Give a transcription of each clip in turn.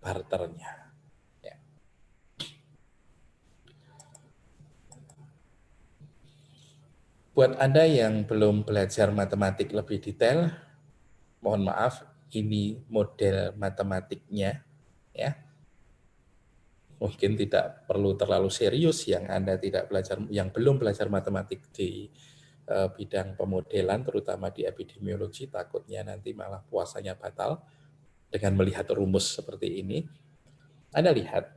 barternya. Ya. Buat Anda yang belum belajar matematik lebih detail, mohon maaf, ini model matematiknya, ya. Mungkin tidak perlu terlalu serius yang Anda tidak belajar, yang belum belajar matematik di bidang pemodelan, terutama di epidemiologi, takutnya nanti malah puasanya batal dengan melihat rumus seperti ini. Anda lihat,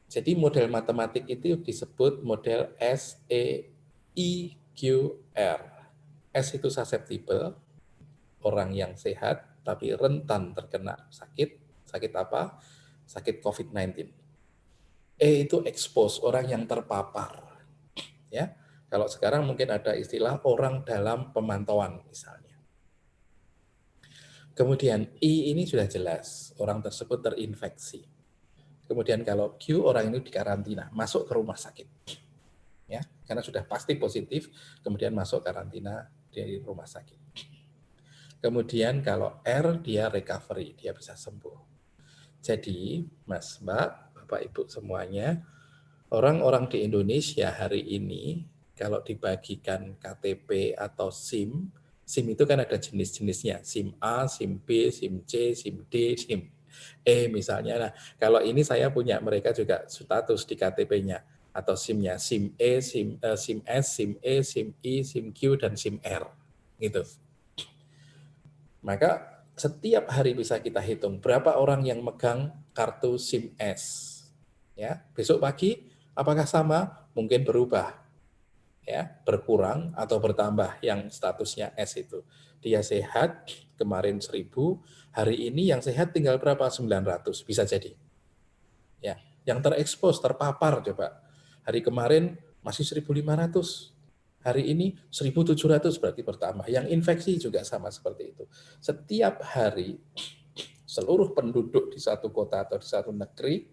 jadi model matematik itu disebut model SEIQR. S itu susceptible, orang yang sehat tapi rentan terkena sakit. Sakit apa? Sakit COVID-19. E itu expose, orang yang terpapar. Ya, kalau sekarang mungkin ada istilah orang dalam pemantauan misalnya. Kemudian I ini sudah jelas, orang tersebut terinfeksi. Kemudian kalau Q, orang ini dikarantina, masuk ke rumah sakit. Ya, karena sudah pasti positif, kemudian masuk karantina di rumah sakit. Kemudian kalau R, dia recovery, dia bisa sembuh. Jadi, Mas, Mbak, Bapak, Ibu semuanya, orang-orang di Indonesia hari ini, kalau dibagikan KTP atau SIM, SIM itu kan ada jenis-jenisnya, SIM A, SIM B, SIM C, SIM D, SIM E misalnya. Nah, kalau ini saya punya, mereka juga status di KTP-nya, atau SIM-nya, SIM E, SIM S, SIM E, SIM I, SIM Q, dan SIM R. Gitu. Maka setiap hari bisa kita hitung berapa orang yang megang kartu SIM S. Ya, besok pagi apakah sama? Mungkin berubah, ya, berkurang atau bertambah yang statusnya S itu. Dia sehat kemarin 1000, hari ini yang sehat tinggal berapa? 900, bisa jadi. Ya, yang terekspos, terpapar coba. Hari kemarin masih 1500. Hari ini 1700 berarti bertambah. Yang infeksi juga sama seperti itu. Setiap hari seluruh penduduk di satu kota atau di satu negeri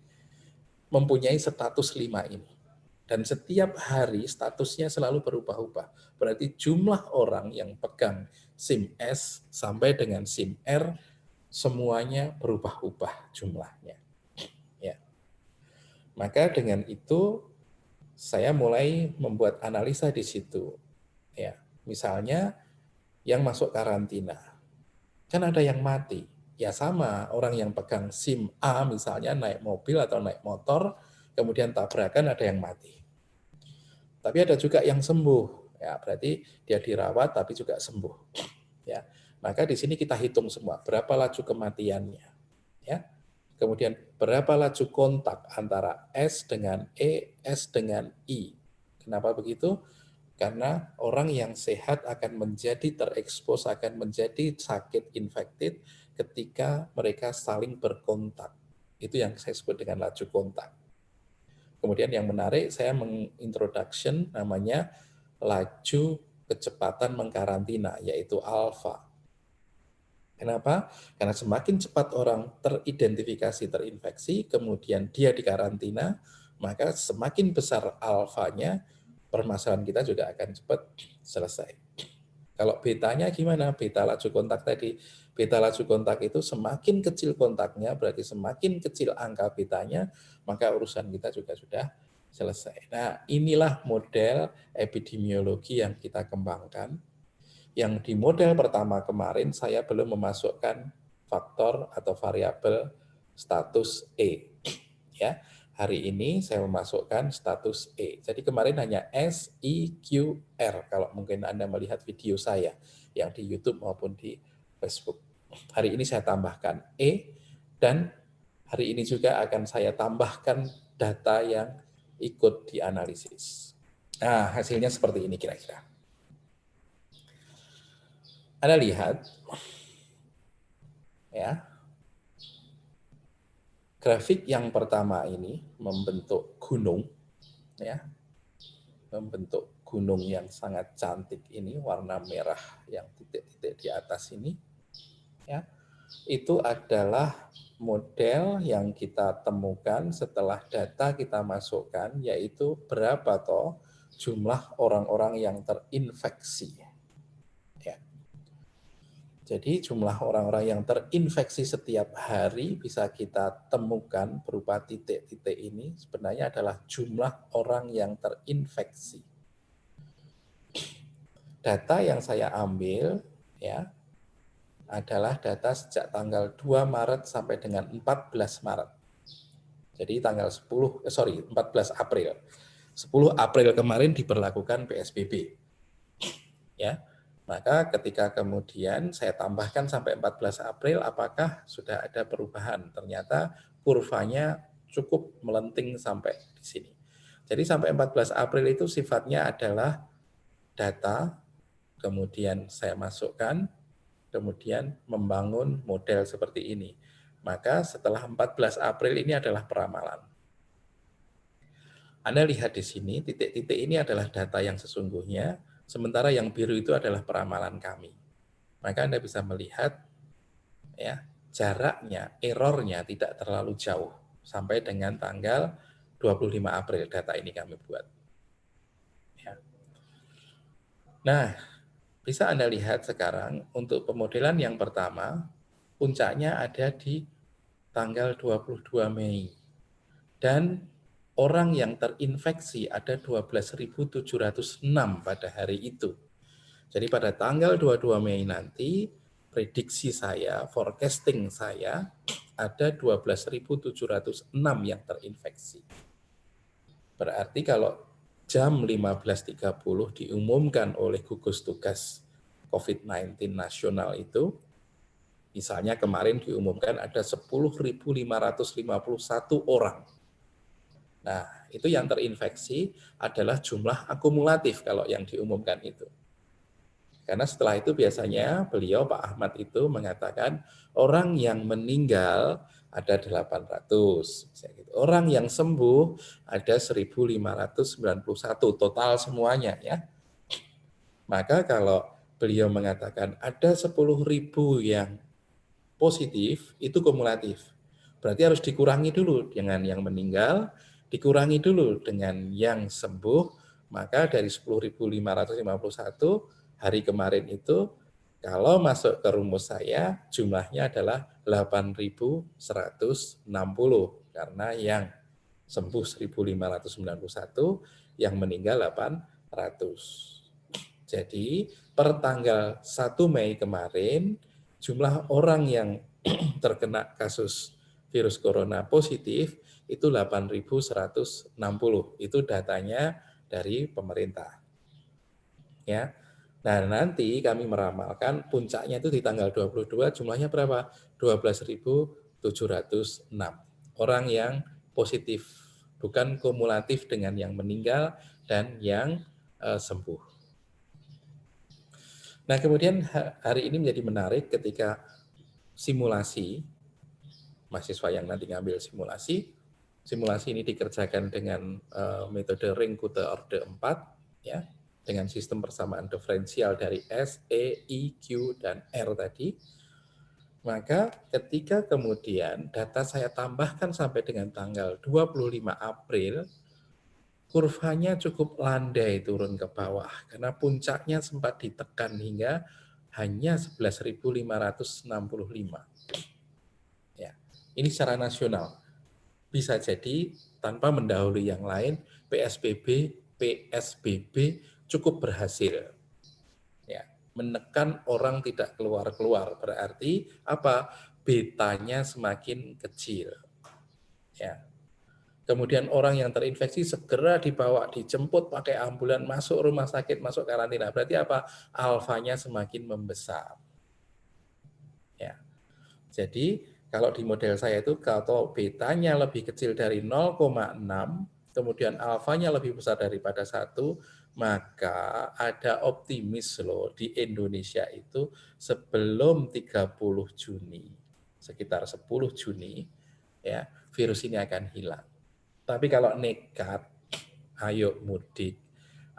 mempunyai status 5 ini. Dan setiap hari statusnya selalu berubah-ubah. Berarti jumlah orang yang pegang SIM S sampai dengan SIM R semuanya berubah-ubah jumlahnya. Ya. Maka dengan itu saya mulai membuat analisa di situ. Ya, misalnya yang masuk karantina, kan ada yang mati. Ya sama, orang yang pegang SIM A misalnya naik mobil atau naik motor, kemudian tabrakan ada yang mati. Tapi ada juga yang sembuh, ya berarti dia dirawat tapi juga sembuh. Ya, maka di sini kita hitung semua berapa laju kematiannya, ya. Kemudian berapa laju kontak antara S dengan E, S dengan I. Kenapa begitu? Karena orang yang sehat akan menjadi terekspos, akan menjadi sakit infected ketika mereka saling berkontak. Itu yang saya sebut dengan laju kontak. Kemudian yang menarik, saya mengintroduction namanya laju kecepatan mengkarantina, yaitu alfa. Kenapa? Karena semakin cepat orang teridentifikasi terinfeksi, kemudian dia dikarantina, maka semakin besar alfanya, permasalahan kita juga akan cepat selesai. Kalau betanya gimana? Beta laju kontak tadi. Beta laju kontak itu semakin kecil kontaknya, berarti semakin kecil angka betanya, maka urusan kita juga sudah selesai. Nah, inilah model epidemiologi yang kita kembangkan. Yang di model pertama kemarin saya belum memasukkan faktor atau variabel status E. Ya, hari ini saya memasukkan status E. Jadi kemarin hanya S, I, Q, R. Kalau mungkin Anda melihat video saya yang di YouTube maupun di Facebook. Hari ini saya tambahkan E, dan hari ini juga akan saya tambahkan data yang ikut dianalisis. Nah, hasilnya seperti ini kira-kira. Anda lihat, ya, grafik yang pertama ini membentuk gunung, ya, membentuk gunung yang sangat cantik ini, warna merah yang titik-titik di atas ini, ya, itu adalah model yang kita temukan setelah data kita masukkan, yaitu berapa toh jumlah orang-orang yang terinfeksi. Ya. Jadi jumlah orang-orang yang terinfeksi setiap hari bisa kita temukan berupa titik-titik ini sebenarnya adalah jumlah orang yang terinfeksi. Data yang saya ambil ya adalah data sejak tanggal 2 Maret sampai dengan 14 Maret. Jadi tanggal 14 April. 10 April kemarin diberlakukan PSBB. Ya. Maka ketika kemudian saya tambahkan sampai 14 April, apakah sudah ada perubahan? Ternyata kurvanya cukup melenting sampai di sini. Jadi sampai 14 April itu sifatnya adalah data, kemudian saya masukkan, kemudian membangun model seperti ini. Maka setelah 14 April ini adalah peramalan. Anda lihat di sini, titik-titik ini adalah data yang sesungguhnya, sementara yang biru itu adalah peramalan kami. Maka Anda bisa melihat ya jaraknya, errornya tidak terlalu jauh sampai dengan tanggal 25 April data ini kami buat. Ya. Nah, bisa Anda lihat sekarang untuk pemodelan yang pertama, puncaknya ada di tanggal 22 Mei. Dan orang yang terinfeksi ada 12.706 pada hari itu. Jadi pada tanggal 22 Mei nanti, prediksi saya, forecasting saya, ada 12.706 yang terinfeksi. Berarti kalau jam 15.30 diumumkan oleh gugus tugas COVID-19 nasional itu, misalnya kemarin diumumkan ada 10.551 orang. Nah, itu yang terinfeksi adalah jumlah akumulatif kalau yang diumumkan itu. Karena setelah itu biasanya beliau Pak Ahmad itu mengatakan orang yang meninggal ada 800. Orang yang sembuh ada 1.591 total semuanya ya. Maka kalau beliau mengatakan ada 10.000 yang positif, itu kumulatif. Berarti harus dikurangi dulu dengan yang meninggal, dikurangi dulu dengan yang sembuh, maka dari 10.551 hari kemarin itu, kalau masuk ke rumus saya, jumlahnya adalah 8.160, karena yang sembuh 1.591, yang meninggal 800. Jadi per tanggal 1 Mei kemarin, jumlah orang yang terkena kasus virus corona positif itu 8.160. Itu datanya dari pemerintah. Ya. Nah, nanti kami meramalkan puncaknya itu di tanggal 22 jumlahnya berapa? 12.706 orang yang positif, bukan kumulatif dengan yang meninggal dan yang sembuh. Nah, kemudian hari ini menjadi menarik ketika simulasi, mahasiswa yang nanti ngambil simulasi ini dikerjakan dengan metode Ringkute Orde 4, ya, dengan sistem persamaan diferensial dari S, E, I, Q, dan R tadi. Maka ketika kemudian data saya tambahkan sampai dengan tanggal 25 April, kurvanya cukup landai turun ke bawah karena puncaknya sempat ditekan hingga hanya 11.565. Ya, ini secara nasional. Bisa jadi tanpa mendahului yang lain, PSBB cukup berhasil. Ya, menekan orang tidak keluar-keluar. Berarti apa? Betanya semakin kecil. Ya. Kemudian orang yang terinfeksi segera dibawa, dijemput pakai ambulan, masuk rumah sakit, masuk karantina. Berarti apa? Alfanya semakin membesar. Ya. Jadi kalau di model saya itu kalau betanya lebih kecil dari 0,6, kemudian alfanya lebih besar daripada 1, maka ada optimis loh di Indonesia itu sebelum 30 Juni, sekitar 10 Juni, ya, virus ini akan hilang. Tapi kalau nekat, ayo mudik,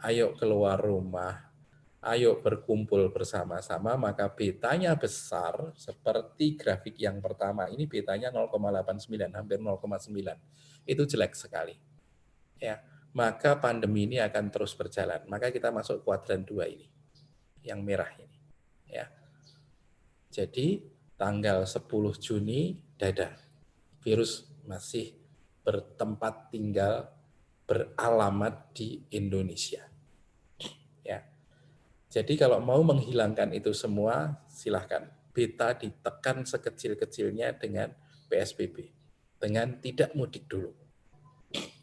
ayo keluar rumah, ayo berkumpul bersama-sama, maka betanya besar seperti grafik yang pertama. Ini betanya 0,89, hampir 0,9. Itu jelek sekali. Ya, maka pandemi ini akan terus berjalan. Maka kita masuk kuadran 2 ini, yang merah ini. Ya. Jadi tanggal 10 Juni dadah. Virus masih bertempat tinggal, beralamat di Indonesia. Ya. Jadi kalau mau menghilangkan itu semua, silahkan. Beta ditekan sekecil-kecilnya dengan PSBB, dengan tidak mudik dulu.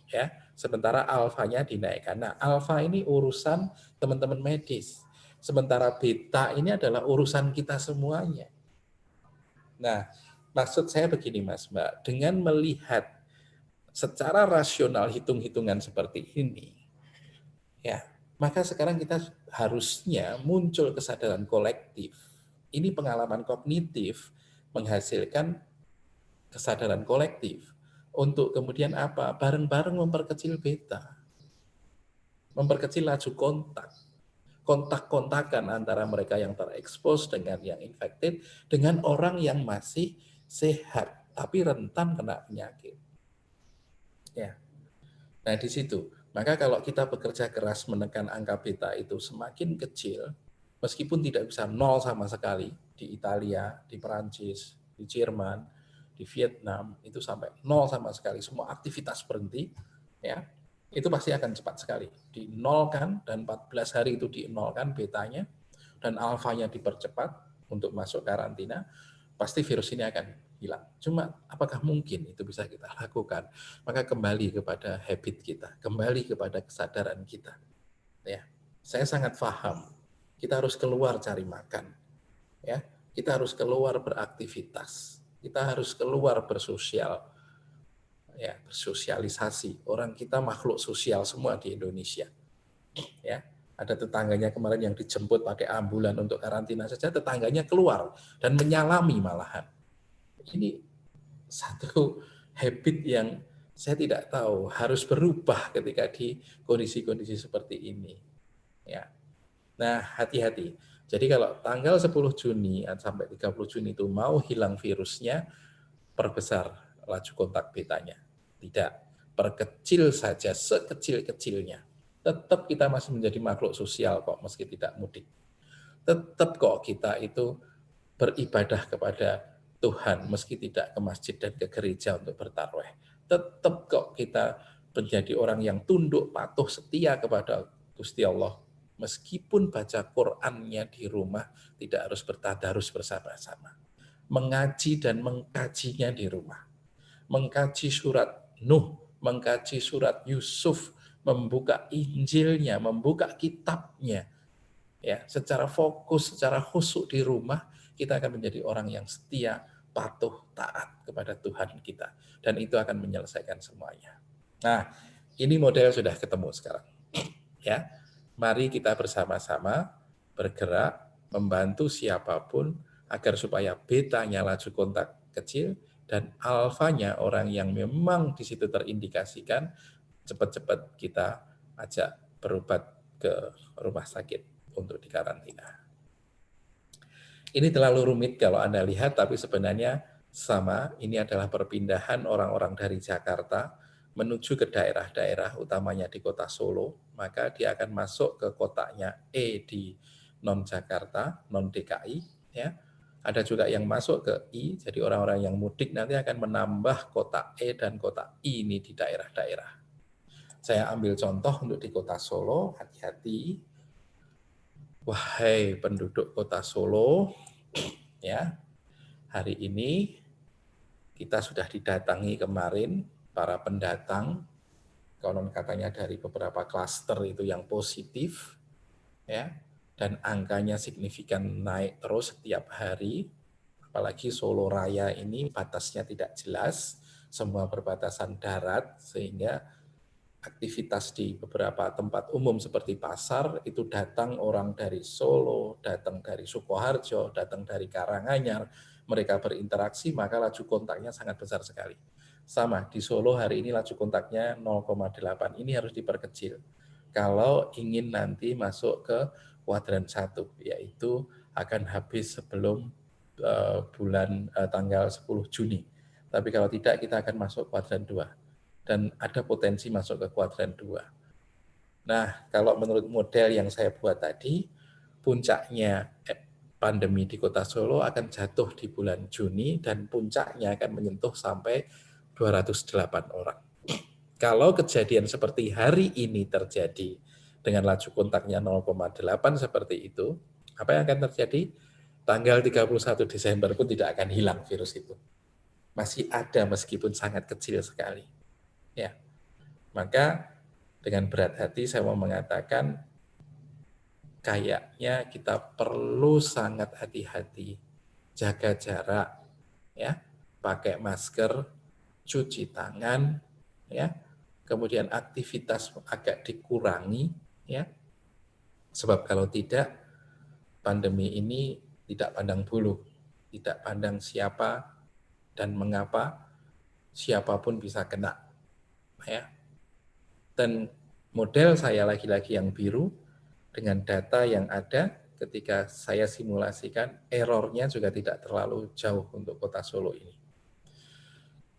Ya, sementara alfanya dinaikkan. Nah, alfa ini urusan teman-teman medis. Sementara beta ini adalah urusan kita semuanya. Nah, maksud saya begini Mas Mbak, dengan melihat secara rasional hitung-hitungan seperti ini, ya, maka sekarang kita harusnya muncul kesadaran kolektif. Ini pengalaman kognitif menghasilkan kesadaran kolektif untuk kemudian apa? Bareng-bareng memperkecil beta, memperkecil laju kontak-kontakan antara mereka yang terekspos dengan yang infected dengan orang yang masih sehat tapi rentan kena penyakit. Ya. Nah, di situ. Maka kalau kita bekerja keras menekan angka beta itu semakin kecil, meskipun tidak bisa nol sama sekali, di Italia, di Perancis, di Jerman, di Vietnam, itu sampai nol sama sekali, semua aktivitas berhenti, ya, itu pasti akan cepat sekali. Dinolkan, dan 14 hari itu dinolkan betanya, dan alfanya dipercepat untuk masuk karantina, pasti virus ini akan hilang. Cuma apakah mungkin itu bisa kita lakukan? Maka kembali kepada habit kita, kembali kepada kesadaran kita. Ya, saya sangat paham. Kita harus keluar cari makan. Ya, kita harus keluar beraktivitas. Kita harus keluar bersosial. Ya, bersosialisasi. Orang kita makhluk sosial semua di Indonesia. Ya, ada tetangganya kemarin yang dijemput pakai ambulan untuk karantina saja, tetangganya keluar dan menyalami malahan. Ini satu habit yang saya tidak tahu harus berubah ketika di kondisi-kondisi seperti ini. Ya. Nah, hati-hati. Jadi kalau tanggal 10 Juni sampai 30 Juni itu mau hilang virusnya, perbesar laju kontak betanya. Tidak, perkecil saja sekecil-kecilnya. Tetap kita masih menjadi makhluk sosial kok meski tidak mudik. Tetap kok kita itu beribadah kepada Tuhan meski tidak ke masjid dan ke gereja untuk bertarawih. Tetap kok kita menjadi orang yang tunduk, patuh, setia kepada Gusti Allah. Meskipun baca Qur'annya di rumah tidak harus bertadarus bersama-sama. Mengaji dan mengkajinya di rumah. Mengkaji surat Nuh, mengkaji surat Yusuf, membuka Injilnya, membuka kitabnya, ya, secara fokus, secara khusyuk di rumah, kita akan menjadi orang yang setia, patuh, taat kepada Tuhan kita. Dan itu akan menyelesaikan semuanya. Nah, ini model sudah ketemu sekarang. Ya, mari kita bersama-sama bergerak, membantu siapapun agar supaya betanya laju kontak kecil dan alfanya orang yang memang di situ terindikasikan cepat-cepat kita ajak berobat ke rumah sakit untuk dikarantina. Ini terlalu rumit kalau Anda lihat, tapi sebenarnya sama. Ini adalah perpindahan orang-orang dari Jakarta menuju ke daerah-daerah, utamanya di kota Solo, maka dia akan masuk ke kotaknya E di non-Jakarta, non-DKI. Ya. Ada juga yang masuk ke I, jadi orang-orang yang mudik nanti akan menambah kotak E dan kotak I ini di daerah-daerah. Saya ambil contoh untuk di kota Solo, hati-hati. Wahai penduduk kota Solo, ya, hari ini kita sudah didatangi kemarin para pendatang, konon katanya dari beberapa klaster itu yang positif, ya, dan angkanya signifikan naik terus setiap hari. Apalagi Solo Raya ini batasnya tidak jelas, semua berbatasan darat, sehingga aktivitas di beberapa tempat umum seperti pasar itu datang orang dari Solo, datang dari Sukoharjo, datang dari Karanganyar, mereka berinteraksi maka laju kontaknya sangat besar sekali. Sama di Solo hari ini laju kontaknya 0,8, ini harus diperkecil. Kalau ingin nanti masuk ke kuadran 1, yaitu akan habis sebelum tanggal 10 Juni. Tapi kalau tidak kita akan masuk kuadran 2. Dan ada potensi masuk ke kuadran 2. Nah, kalau menurut model yang saya buat tadi, puncaknya pandemi di Kota Solo akan jatuh di bulan Juni dan puncaknya akan menyentuh sampai 208 orang. Kalau kejadian seperti hari ini terjadi dengan laju kontaknya 0,8 seperti itu, apa yang akan terjadi? Tanggal 31 Desember pun tidak akan hilang virus itu. Masih ada meskipun sangat kecil sekali. Ya, maka dengan berat hati saya mau mengatakan kayaknya kita perlu sangat hati-hati, jaga jarak, ya, pakai masker, cuci tangan, ya, kemudian aktivitas agak dikurangi, ya, sebab kalau tidak pandemi ini tidak pandang bulu, tidak pandang siapa dan mengapa, siapapun bisa kena, ya. Dan model saya lagi-lagi yang biru dengan data yang ada ketika saya simulasikan errornya juga tidak terlalu jauh untuk Kota Solo ini.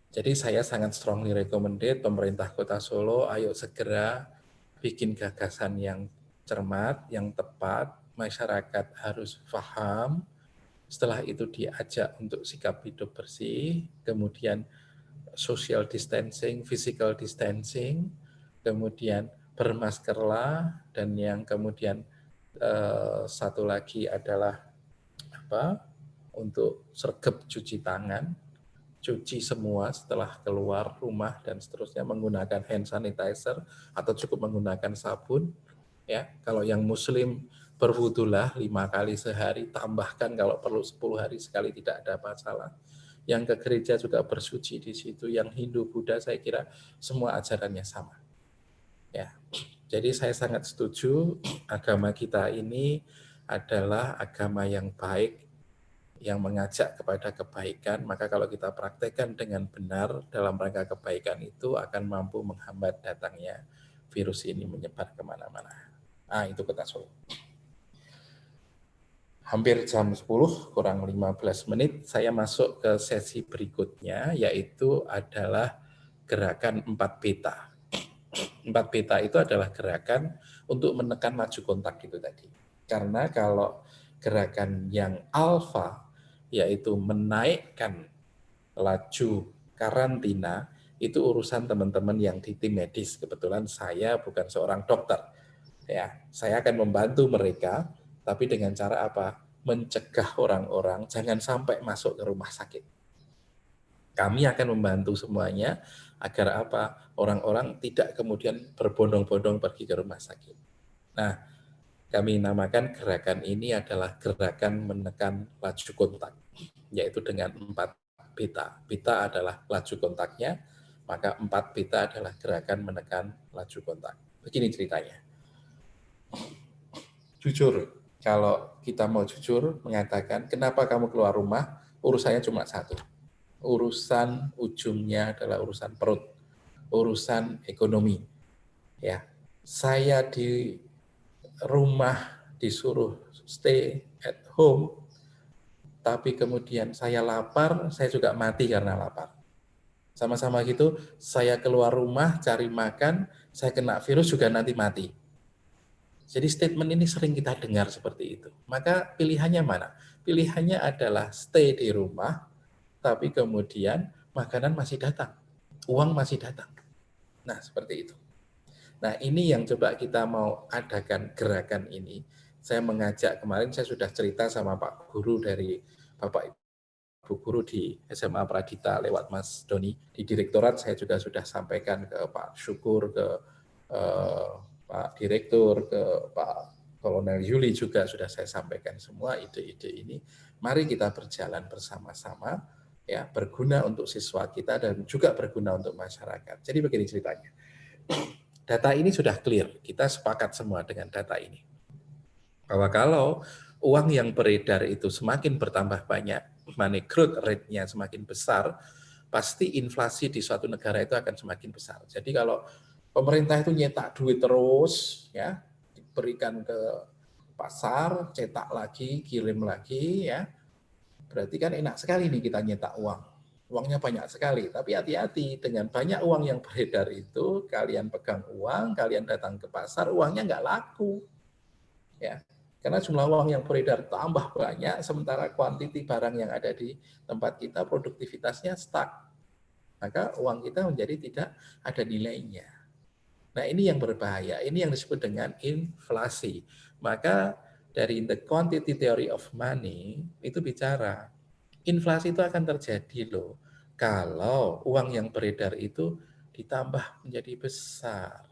Jadi saya sangat strongly recommended pemerintah Kota Solo ayo segera bikin gagasan yang cermat, yang tepat, masyarakat harus paham, setelah itu diajak untuk sikap hidup bersih, kemudian social distancing, physical distancing, kemudian bermaskerlah, dan yang kemudian satu lagi adalah apa? Untuk sergap cuci tangan, cuci semua setelah keluar rumah dan seterusnya menggunakan hand sanitizer atau cukup menggunakan sabun. Ya, kalau yang Muslim berwudulah 5 kali sehari, tambahkan kalau perlu 10 hari sekali tidak ada masalah. Yang ke gereja juga bersuci di situ. Yang Hindu, Buddha saya kira semua ajarannya sama. Ya, jadi saya sangat setuju agama kita ini adalah agama yang baik, yang mengajak kepada kebaikan, maka kalau kita praktekkan dengan benar dalam rangka kebaikan itu akan mampu menghambat datangnya virus ini menyebar kemana-mana. Itu Kota Solo. Hampir jam 10, kurang 15 menit, saya masuk ke sesi berikutnya, yaitu adalah gerakan 4 beta. 4 beta itu adalah gerakan untuk menekan laju kontak itu tadi. Karena kalau gerakan yang alfa, yaitu menaikkan laju karantina, itu urusan teman-teman yang di tim medis. Kebetulan saya bukan seorang dokter. Ya, saya akan membantu mereka, tapi dengan cara apa? Mencegah orang-orang jangan sampai masuk ke rumah sakit. Kami akan membantu semuanya agar apa? Orang-orang tidak kemudian berbondong-bondong pergi ke rumah sakit. Nah, kami namakan gerakan ini adalah gerakan menekan laju kontak, yaitu dengan 4 beta. Beta adalah laju kontaknya, maka 4 beta adalah gerakan menekan laju kontak. Begini ceritanya. Jujur, kalau kita mau jujur mengatakan kenapa kamu keluar rumah, urusannya cuma satu. Urusan ujungnya adalah urusan perut, urusan ekonomi. Ya, saya di rumah disuruh stay at home, tapi kemudian saya lapar, saya juga mati karena lapar. Sama-sama gitu, saya keluar rumah cari makan, saya kena virus juga nanti mati. Jadi statement ini sering kita dengar seperti itu. Maka pilihannya mana? Pilihannya adalah stay di rumah, tapi kemudian makanan masih datang, uang masih datang. Nah, seperti itu. Nah, ini yang coba kita mau adakan gerakan ini. Saya mengajak, kemarin saya sudah cerita sama Pak Guru dari Bapak Ibu Guru di SMA Pradita lewat Mas Doni. Di Direktorat saya juga sudah sampaikan ke Pak Syukur, ke Pak Direktur, ke Pak Kolonel Yuli juga sudah saya sampaikan semua ide-ide ini. Mari kita berjalan bersama-sama, ya, berguna untuk siswa kita dan juga berguna untuk masyarakat. Jadi begini ceritanya. Data ini sudah clear, kita sepakat semua dengan data ini. Bahwa kalau uang yang beredar itu semakin bertambah banyak, money growth rate-nya semakin besar, pasti inflasi di suatu negara itu akan semakin besar. Jadi kalau pemerintah itu nyetak duit terus, ya, diberikan ke pasar, cetak lagi, kirim lagi, ya, berarti kan enak sekali nih kita nyetak uang. Uangnya banyak sekali, tapi hati-hati dengan banyak uang yang beredar itu, kalian pegang uang, kalian datang ke pasar, uangnya nggak laku. Ya, Karena jumlah uang yang beredar tambah banyak, sementara kuantiti barang yang ada di tempat kita produktivitasnya stuck. Maka uang kita menjadi tidak ada nilainya. Nah, ini yang berbahaya. Ini yang disebut dengan inflasi. Maka dari the quantity theory of money itu bicara inflasi itu akan terjadi loh kalau uang yang beredar itu ditambah menjadi besar.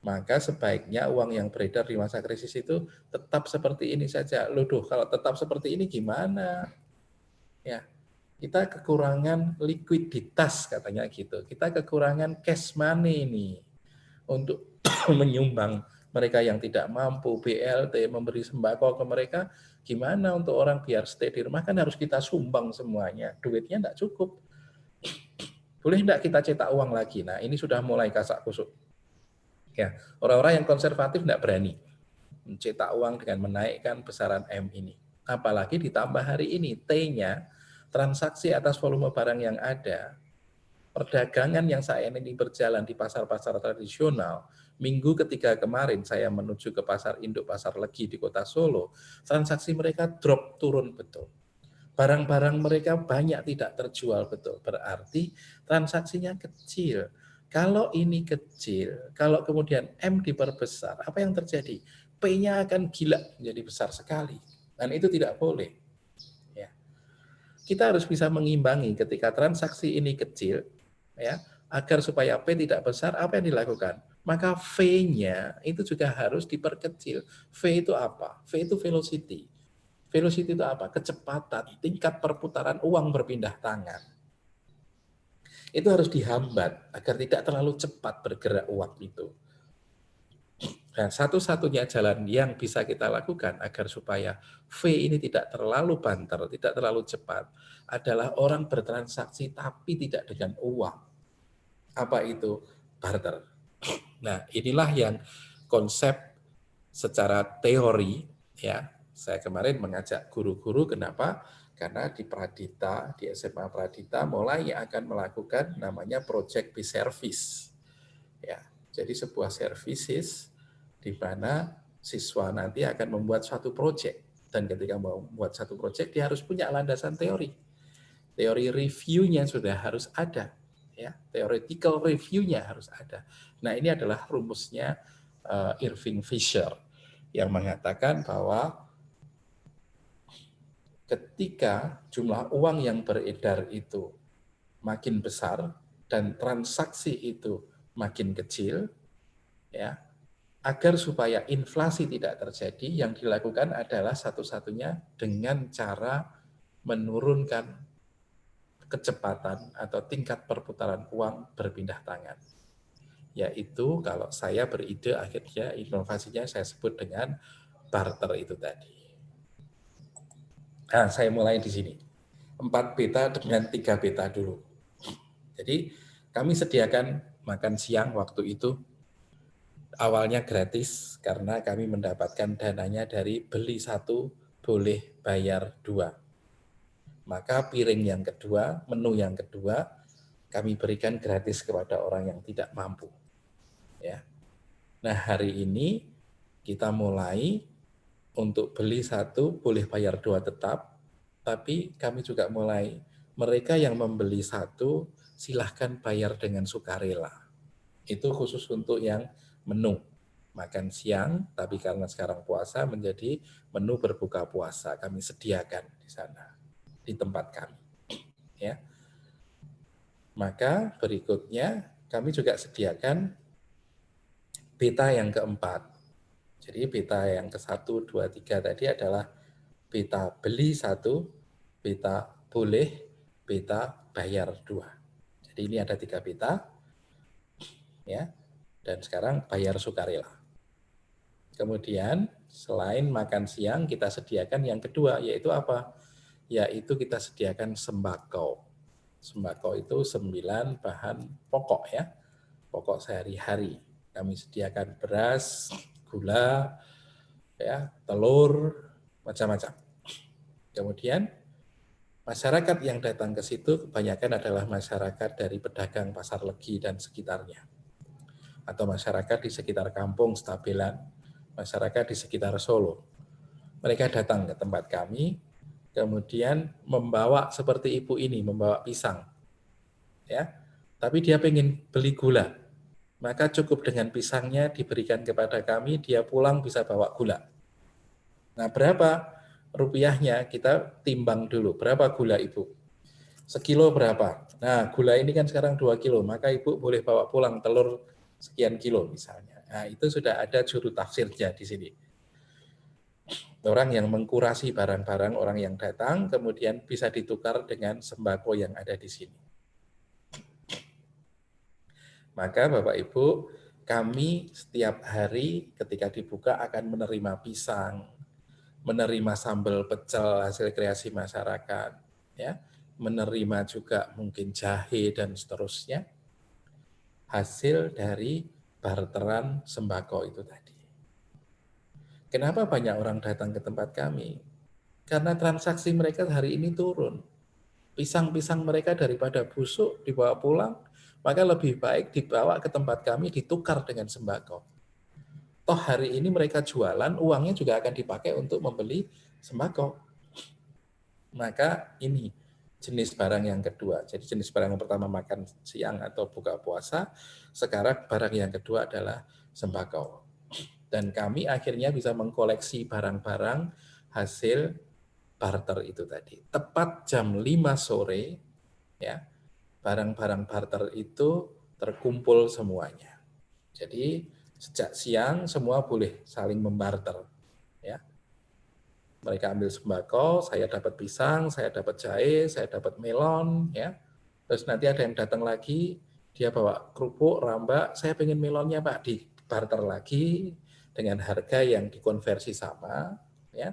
Maka sebaiknya uang yang beredar di masa krisis itu tetap seperti ini saja. Loh, kalau tetap seperti ini gimana? Ya, kita kekurangan likuiditas katanya gitu. Kita kekurangan cash money nih untuk menyumbang mereka yang tidak mampu, BLT, memberi sembako ke mereka. Gimana untuk orang biar stay di rumah, kan harus kita sumbang semuanya. Duitnya tidak cukup. Boleh tidak kita cetak uang lagi? Nah, ini sudah mulai kasak kusuk. Ya, orang-orang yang konservatif tidak berani mencetak uang dengan menaikkan besaran M ini. Apalagi ditambah hari ini T-nya, transaksi atas volume barang yang ada, perdagangan yang saat ini berjalan di pasar-pasar tradisional. Minggu ketiga kemarin saya menuju ke pasar induk Pasar Legi di Kota Solo, transaksi mereka drop turun betul. Barang-barang mereka banyak tidak terjual betul. Berarti transaksinya kecil. Kalau ini kecil, kalau kemudian M diperbesar, apa yang terjadi? P-nya akan gila menjadi besar sekali. Dan itu tidak boleh. Ya. Kita harus bisa mengimbangi ketika transaksi ini kecil, ya, agar supaya P tidak besar, apa yang dilakukan? Maka V-nya itu juga harus diperkecil. V itu apa? V itu velocity. Velocity itu apa? Kecepatan, tingkat perputaran uang berpindah tangan. Itu harus dihambat agar tidak terlalu cepat bergerak uang itu. Dan satu-satunya jalan yang bisa kita lakukan agar supaya V ini tidak terlalu banter, tidak terlalu cepat, adalah orang bertransaksi tapi tidak dengan uang. Apa itu? Barter. Nah, inilah yang konsep secara teori, ya. Saya kemarin mengajak guru-guru, kenapa? Karena di Pradita, di SMA Pradita mulai akan melakukan namanya project based service. Ya, jadi sebuah services di mana siswa nanti akan membuat suatu project, dan ketika membuat satu project dia harus punya landasan teori. Teori review-nya sudah harus ada, ya. Theoretical review-nya harus ada. Nah, ini adalah rumusnya Irving Fisher yang mengatakan bahwa ketika jumlah uang yang beredar itu makin besar dan transaksi itu makin kecil, ya, agar supaya inflasi tidak terjadi, yang dilakukan adalah satu-satunya dengan cara menurunkan kecepatan atau tingkat perputaran uang berpindah tangan. Yaitu kalau saya beride akhirnya inovasinya saya sebut dengan barter itu tadi. Nah, saya mulai di sini. 4 beta dengan 3 beta dulu. Jadi kami sediakan makan siang waktu itu awalnya gratis karena kami mendapatkan dananya dari beli 1 boleh bayar 2. Maka piring yang kedua, menu yang kedua kami berikan gratis kepada orang yang tidak mampu. Ya. Nah, hari ini kita mulai untuk beli 1 boleh bayar 2 tetap, tapi kami juga mulai mereka yang membeli 1 silahkan bayar dengan sukarela. Itu khusus untuk yang menu makan siang, tapi karena sekarang puasa menjadi menu berbuka puasa kami sediakan di sana di tempat kami. Ya. Maka berikutnya kami juga sediakan beta yang keempat. Jadi beta yang ke-1, 2, 3 tadi adalah beta beli 1, beta boleh, beta bayar 2. Jadi ini ada 3 beta, ya. Dan sekarang bayar sukarela. Kemudian selain makan siang kita sediakan yang kedua, yaitu apa? Yaitu kita sediakan sembako. Sembako itu 9 bahan pokok, ya, pokok sehari-hari. Kami sediakan beras, gula, ya, telur, macam-macam. Kemudian masyarakat yang datang ke situ kebanyakan adalah masyarakat dari pedagang Pasar Legi dan sekitarnya, atau masyarakat di sekitar kampung Stabelan, masyarakat di sekitar Solo. Mereka datang ke tempat kami, kemudian membawa seperti ibu ini, membawa pisang. Ya, tapi dia pengen beli gula. Maka cukup dengan pisangnya diberikan kepada kami, dia pulang bisa bawa gula. Nah, berapa rupiahnya kita timbang dulu. Berapa gula ibu? Sekilo berapa? Nah, gula ini kan sekarang 2 kilo, maka ibu boleh bawa pulang telur sekian kilo misalnya. Nah, itu sudah ada juru tafsirnya di sini. Orang yang mengkurasi barang-barang orang yang datang, kemudian bisa ditukar dengan sembako yang ada di sini. Maka Bapak Ibu, kami setiap hari ketika dibuka akan menerima pisang, menerima sambal pecel hasil kreasi masyarakat, ya, menerima juga mungkin jahe dan seterusnya, hasil dari barteran sembako itu tadi. Kenapa banyak orang datang ke tempat kami? Karena transaksi mereka hari ini turun. Pisang-pisang mereka daripada busuk dibawa pulang, maka lebih baik dibawa ke tempat kami ditukar dengan sembako. Toh hari ini mereka jualan, uangnya juga akan dipakai untuk membeli sembako. Maka ini jenis barang yang kedua. Jadi jenis barang yang pertama makan siang atau buka puasa, sekarang barang yang kedua adalah sembako. Dan kami akhirnya bisa mengkoleksi barang-barang hasil barter itu tadi. Tepat jam 5 sore, ya, barang-barang barter itu terkumpul semuanya. Jadi sejak siang semua boleh saling membarter, ya. Mereka ambil sembako, saya dapat pisang, saya dapat jahe, saya dapat melon, ya. Terus nanti ada yang datang lagi, dia bawa kerupuk, rambak, saya pengen melonnya Pak, di barter lagi dengan harga yang dikonversi sama, ya.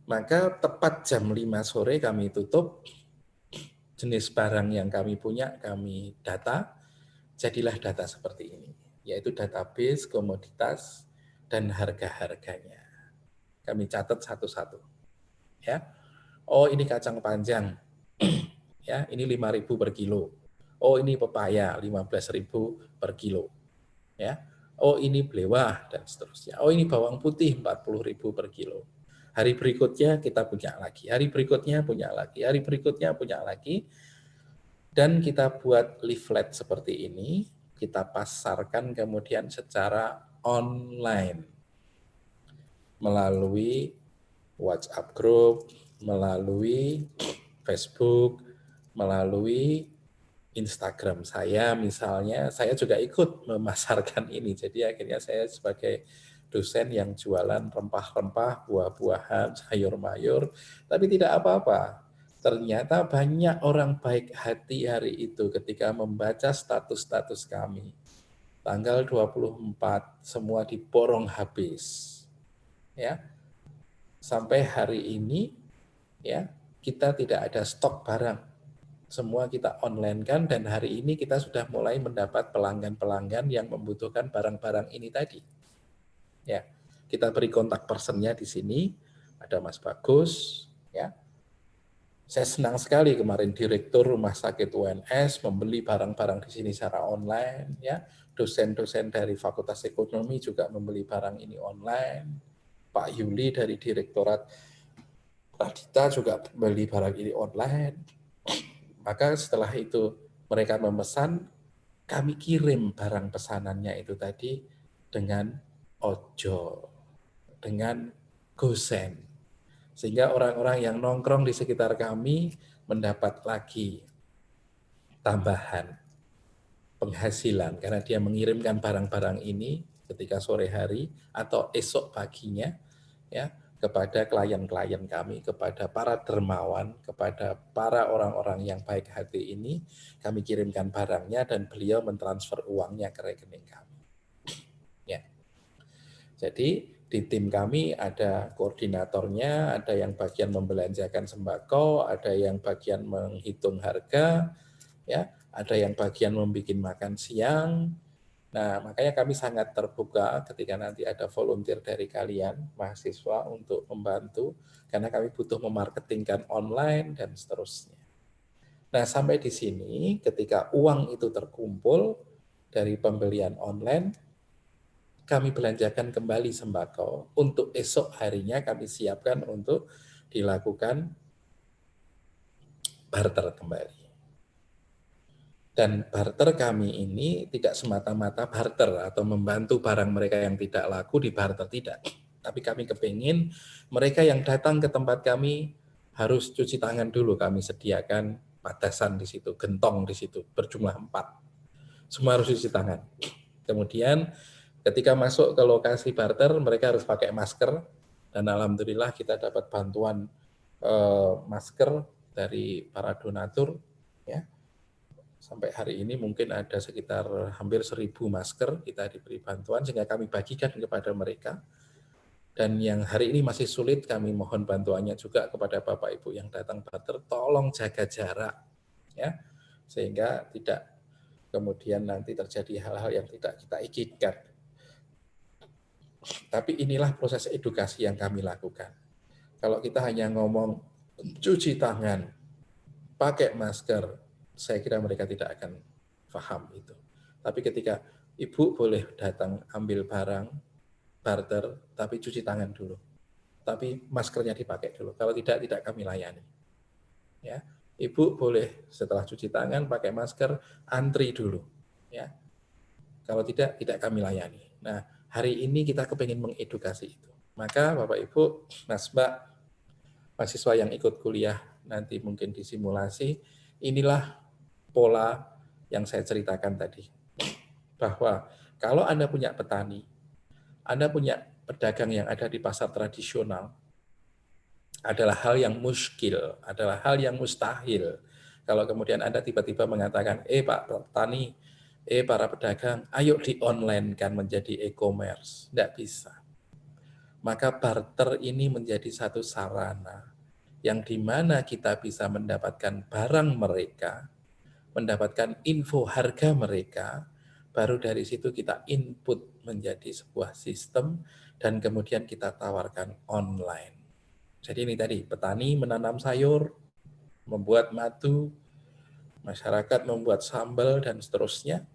Maka tepat jam 5 sore kami tutup, jenis barang yang kami punya kami data, jadilah data seperti ini, yaitu database komoditas dan harga-harganya. Kami catat satu-satu. Ya. Oh, ini kacang panjang. Ya, ini 5.000 per kilo. Oh, ini pepaya 15.000 per kilo. Ya. Oh, ini belewah dan seterusnya. Oh, ini bawang putih 40.000 per kilo. Hari berikutnya kita punya lagi. Hari berikutnya punya lagi. Hari berikutnya punya lagi. Dan kita buat leaflet seperti ini, kita pasarkan kemudian secara online melalui WhatsApp group, melalui Facebook, melalui Instagram saya misalnya, saya juga ikut memasarkan ini. Jadi akhirnya saya sebagai dosen yang jualan rempah-rempah, buah-buahan, sayur-mayur, tapi tidak apa-apa. Ternyata banyak orang baik hati hari itu ketika membaca status-status kami. Tanggal 24 semua diborong habis. Ya, sampai hari ini ya kita tidak ada stok barang, semua kita online kan, dan hari ini kita sudah mulai mendapat pelanggan-pelanggan yang membutuhkan barang-barang ini tadi. Ya, kita beri kontak personnya di sini, ada Mas Bagus. Ya, saya senang sekali kemarin Direktur Rumah Sakit UNS membeli barang-barang di sini secara online. Ya, dosen-dosen dari Fakultas Ekonomi juga membeli barang ini online. Pak Yuli dari Direktorat Radita juga beli barang ini online. Maka setelah itu mereka memesan, kami kirim barang pesanannya itu tadi dengan ojol, dengan gosen. Sehingga orang-orang yang nongkrong di sekitar kami mendapat lagi tambahan penghasilan karena dia mengirimkan barang-barang ini ketika sore hari atau esok paginya, ya, kepada klien-klien kami, kepada para dermawan, kepada para orang-orang yang baik hati ini, kami kirimkan barangnya dan beliau mentransfer uangnya ke rekening kami. Ya. Jadi di tim kami ada koordinatornya, ada yang bagian membelanjakan sembako, ada yang bagian menghitung harga, ya, ada yang bagian membuat makan siang. Nah, makanya kami sangat terbuka ketika nanti ada volunteer dari kalian, mahasiswa, untuk membantu, karena kami butuh memarketingkan online dan seterusnya. Nah, sampai di sini ketika uang itu terkumpul dari pembelian online, kami belanjakan kembali sembako, untuk esok harinya kami siapkan untuk dilakukan barter kembali. Dan barter kami ini tidak semata-mata barter atau membantu barang mereka yang tidak laku di barter, tidak. Tapi kami kepingin mereka yang datang ke tempat kami harus cuci tangan dulu, kami sediakan batasan di situ, gentong di situ, berjumlah 4. Semua harus cuci tangan. Kemudian ketika masuk ke lokasi barter, mereka harus pakai masker, dan alhamdulillah kita dapat bantuan masker dari para donatur, ya. Sampai hari ini mungkin ada sekitar hampir 1.000 masker kita diberi bantuan sehingga kami bagikan kepada mereka. Dan yang hari ini masih sulit, kami mohon bantuannya juga kepada Bapak Ibu yang datang barter, tolong jaga jarak, ya, sehingga tidak kemudian nanti terjadi hal-hal yang tidak kita inginkan. Tapi inilah proses edukasi yang kami lakukan. Kalau kita hanya ngomong cuci tangan, pakai masker, saya kira mereka tidak akan paham itu. Tapi ketika ibu boleh datang ambil barang, barter, tapi cuci tangan dulu. Tapi maskernya dipakai dulu. Kalau tidak kami layani. Ya, ibu boleh setelah cuci tangan pakai masker, antri dulu. Ya, kalau tidak kami layani. Nah, hari ini kita kepingin mengedukasi itu. Maka Bapak Ibu, Mas Mbak, mahasiswa yang ikut kuliah nanti mungkin disimulasi, inilah pola yang saya ceritakan tadi. Bahwa kalau Anda punya petani, Anda punya pedagang yang ada di pasar tradisional, adalah hal yang muskil, adalah hal yang mustahil. Kalau kemudian Anda tiba-tiba mengatakan, Pak petani, para pedagang, ayo di-online-kan menjadi e-commerce. Tidak bisa. Maka barter ini menjadi satu sarana yang dimana kita bisa mendapatkan barang mereka, mendapatkan info harga mereka, baru dari situ kita input menjadi sebuah sistem dan kemudian kita tawarkan online. Jadi ini tadi, petani menanam sayur, membuat madu, masyarakat membuat sambal dan seterusnya.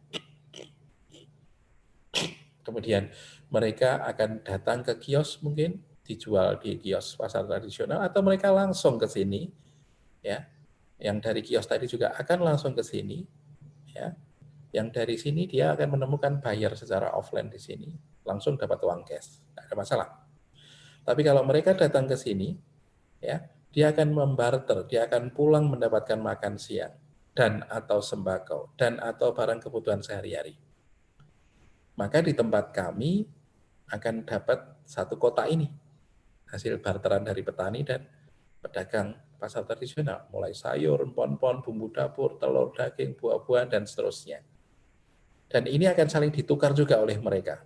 Kemudian mereka akan datang ke kios mungkin, dijual di kios pasar tradisional, atau mereka langsung ke sini, ya. Yang dari kios tadi juga akan langsung ke sini, ya. Yang dari sini dia akan menemukan buyer secara offline di sini, langsung dapat uang cash, tidak ada masalah. Tapi kalau mereka datang ke sini, ya, dia akan membarter, dia akan pulang mendapatkan makan siang dan atau sembako dan atau barang kebutuhan sehari-hari. Maka di tempat kami akan dapat satu kota ini, hasil barteran dari petani dan pedagang pasar tradisional, mulai sayur, empon-empon, bumbu dapur, telur, daging, buah-buahan, dan seterusnya. Dan ini akan saling ditukar juga oleh mereka.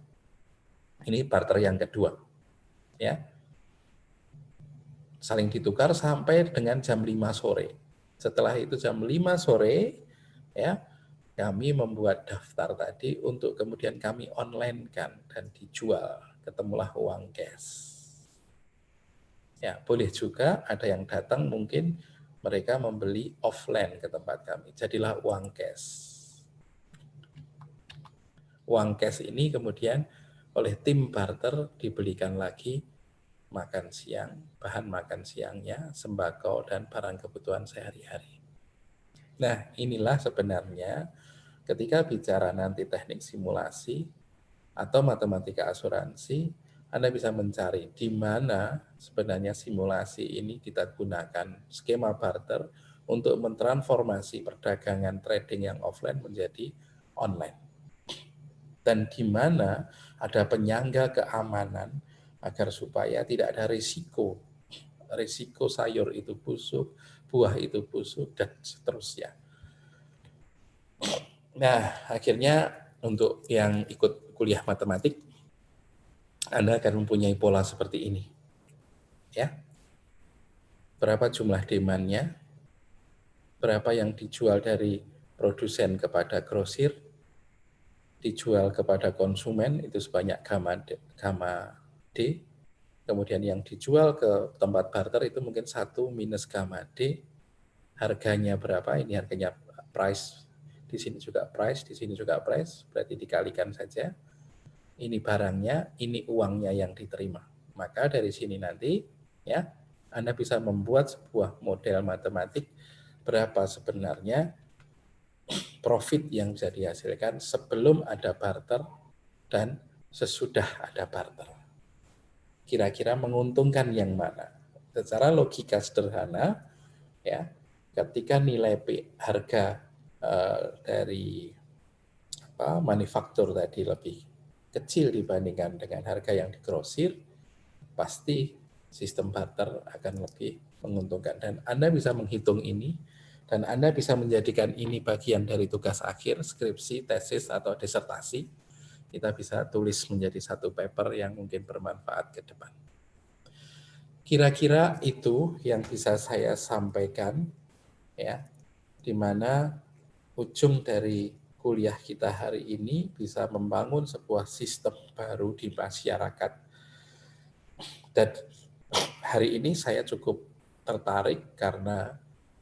Ini barter yang kedua. Ya, saling ditukar sampai dengan jam 5 sore. Setelah itu jam 5 sore, ya, kami membuat daftar tadi untuk kemudian kami online-kan dan dijual, ketemulah uang cash. Ya, boleh juga ada yang datang mungkin mereka membeli offline ke tempat kami, jadilah uang cash. Uang cash ini kemudian oleh tim barter dibelikan lagi makan siang, bahan makan siangnya, sembako, dan barang kebutuhan sehari-hari. Nah, inilah sebenarnya ketika bicara nanti teknik simulasi atau matematika asuransi, Anda bisa mencari di mana sebenarnya simulasi ini kita gunakan skema barter untuk mentransformasi perdagangan trading yang offline menjadi online. Dan di mana ada penyangga keamanan agar supaya tidak ada risiko sayur itu busuk, buah itu busuk, dan seterusnya. Nah, akhirnya untuk yang ikut kuliah matematik, Anda akan mempunyai pola seperti ini. Ya. Berapa jumlah demand-nya, berapa yang dijual dari produsen kepada grosir, dijual kepada konsumen itu sebanyak gamma D, kemudian yang dijual ke tempat barter itu mungkin 1 minus gamma D, harganya berapa, ini harganya price, di sini juga price, di sini juga price, berarti dikalikan saja. ini barangnya, ini uangnya yang diterima. Maka dari sini nanti ya Anda bisa membuat sebuah model matematik berapa sebenarnya profit yang bisa dihasilkan sebelum ada barter dan sesudah ada barter. Kira-kira menguntungkan yang mana? Secara logika sederhana, ya, ketika nilai harga dari manufaktur tadi lebih kecil dibandingkan dengan harga yang digrosir, pasti sistem barter akan lebih menguntungkan. Dan Anda bisa menghitung ini, dan Anda bisa menjadikan ini bagian dari tugas akhir, skripsi, tesis, atau disertasi. Kita bisa tulis menjadi satu paper yang mungkin bermanfaat ke depan. Kira-kira itu yang bisa saya sampaikan, ya, di mana ujung dari kuliah kita hari ini bisa membangun sebuah sistem baru di masyarakat. Dan hari ini saya cukup tertarik karena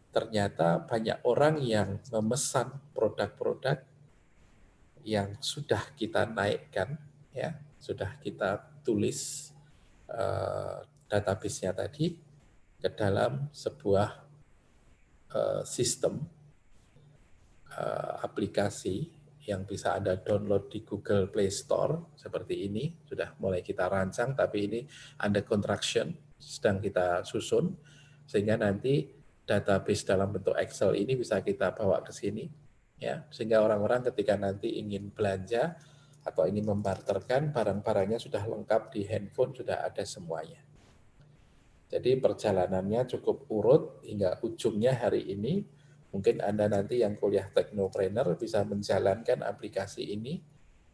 ternyata banyak orang yang memesan produk-produk yang sudah kita naikkan, ya, sudah kita tulis database-nya tadi ke dalam sebuah sistem aplikasi yang bisa Anda download di Google Play Store seperti ini. Sudah mulai kita rancang, tapi ini under construction, sedang kita susun, sehingga nanti database dalam bentuk Excel ini bisa kita bawa ke sini, ya, sehingga orang-orang ketika nanti ingin belanja atau ingin membarterkan, barang-barangnya sudah lengkap di handphone, sudah ada semuanya. Jadi perjalanannya cukup urut hingga ujungnya hari ini. Mungkin Anda nanti yang kuliah teknopreneur bisa menjalankan aplikasi ini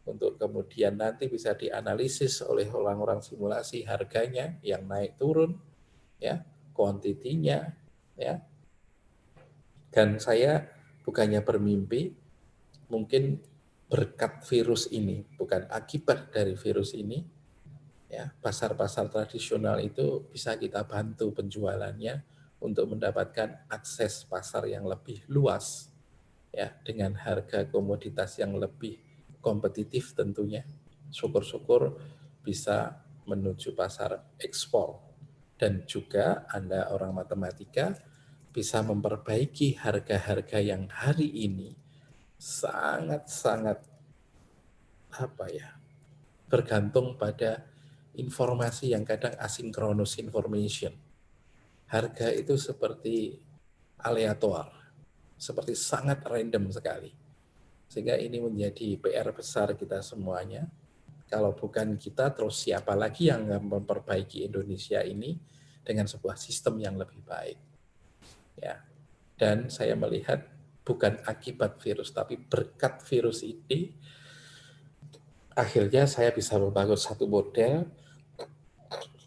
untuk kemudian nanti bisa dianalisis oleh orang-orang simulasi harganya yang naik turun, ya, kuantitinya, ya. Dan saya bukannya bermimpi, mungkin berkat virus ini, bukan akibat dari virus ini, ya, pasar-pasar tradisional itu bisa kita bantu penjualannya untuk mendapatkan akses pasar yang lebih luas, ya, dengan harga komoditas yang lebih kompetitif tentunya. Syukur-syukur bisa menuju pasar ekspor. Dan juga Anda orang matematika bisa memperbaiki harga-harga yang hari ini sangat-sangat bergantung pada informasi yang kadang asynchronous information. Harga itu seperti aleator, seperti sangat random sekali. Sehingga ini menjadi PR besar kita semuanya. Kalau bukan kita, terus siapa lagi yang memperbaiki Indonesia ini dengan sebuah sistem yang lebih baik. Ya. Dan saya melihat bukan akibat virus, tapi berkat virus ini, akhirnya saya bisa membangun satu model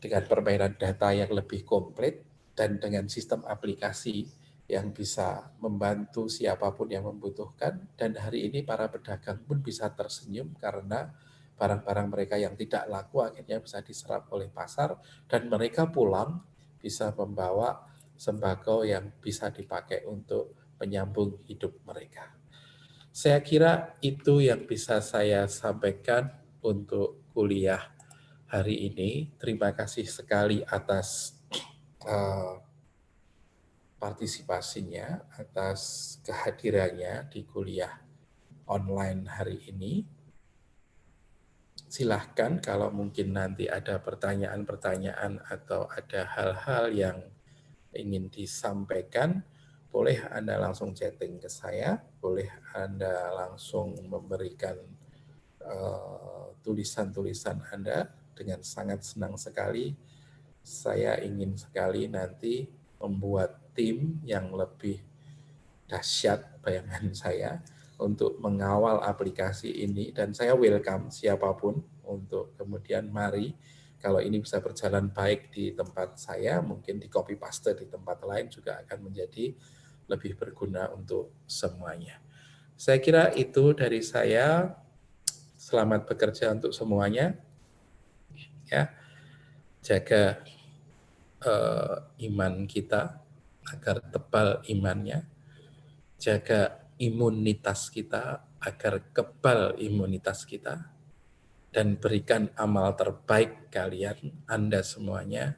dengan permainan data yang lebih komplit dan dengan sistem aplikasi yang bisa membantu siapapun yang membutuhkan. Dan hari ini para pedagang pun bisa tersenyum karena barang-barang mereka yang tidak laku akhirnya bisa diserap oleh pasar dan mereka pulang bisa membawa sembako yang bisa dipakai untuk menyambung hidup mereka. Saya kira itu yang bisa saya sampaikan untuk kuliah hari ini. Terima kasih sekali atas partisipasinya, atas kehadirannya di kuliah online hari ini. Silahkan kalau mungkin nanti ada pertanyaan-pertanyaan atau ada hal-hal yang ingin disampaikan, boleh Anda langsung chatting ke saya, boleh Anda langsung memberikan tulisan-tulisan Anda. Dengan sangat senang sekali. Saya ingin sekali nanti membuat tim yang lebih dahsyat bayangan saya untuk mengawal aplikasi ini, dan saya welcome siapapun untuk kemudian mari kalau ini bisa berjalan baik di tempat saya, mungkin di copy paste di tempat lain juga akan menjadi lebih berguna untuk semuanya. Saya kira itu dari saya. Selamat bekerja untuk semuanya. Ya, jaga iman kita agar tebal imannya, jaga imunitas kita agar kebal imunitas kita, dan berikan amal terbaik kalian, Anda semuanya,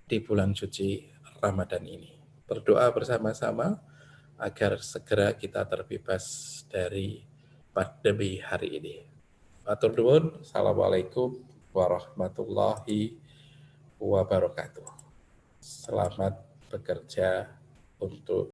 di bulan suci Ramadan ini. Berdoa bersama-sama agar segera kita terbebas dari pandemi hari ini. Matur nuwun. Assalamualaikum warahmatullahi wabarakatuh. Selamat bekerja untuk